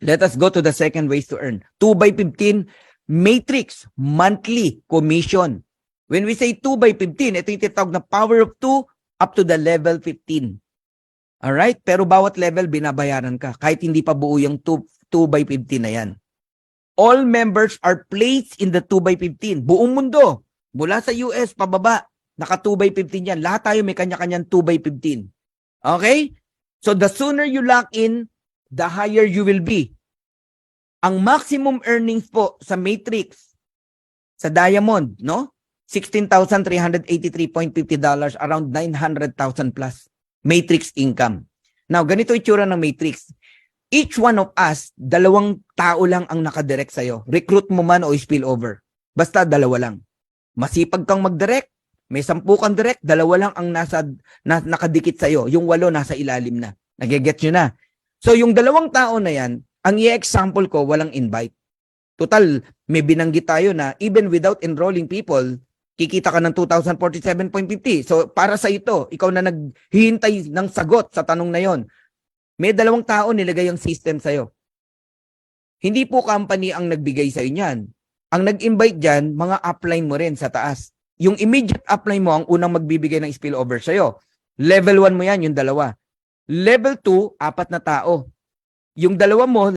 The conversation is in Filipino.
Let us go to the second ways to earn. 2 by 15 matrix monthly commission. When we say 2 by 15, ito yung tinatawag na power of 2 up to the level 15. Alright? Pero bawat level, binabayaran ka. Kahit hindi pa buo yung 2 by 15 na yan. All members are placed in the 2 by 15. Buong mundo. Mula sa US, pababa. Naka 2 by 15 yan. Lahat tayo may kanya-kanyang 2 by 15. Okay? So the sooner you lock in, the higher you will be. Ang maximum earnings po sa matrix, sa diamond, no? $16,383.50, around 900,000 plus matrix income. Now, ganito itsura ng matrix. Each one of us, 2 tao lang ang nakadirect sa'yo. Recruit mo man o spillover. Basta 2 lang. Masipag kang mag-direct, may 10 kang direct, 2 lang ang nakadikit sa'yo. Yung 8 nasa ilalim na. Nagigets nyo na. So, yung 2 tao na yan, ang i-example ko, walang invite. Total, may binanggit tayo na even without enrolling people, kikita ka ng 2,047.50. So, para sa ito, ikaw na naghihintay ng sagot sa tanong na yon. May 2 tao nilagay ang system sa'yo. Hindi po company ang nagbigay sa'yo niyan. Ang nag-invite dyan, mga upline mo rin sa taas. Yung immediate upline mo ang unang magbibigay ng spillover sa'yo. Level 1 mo yan, yung 2. Level 2, 4 na tao. Yung 2 mo,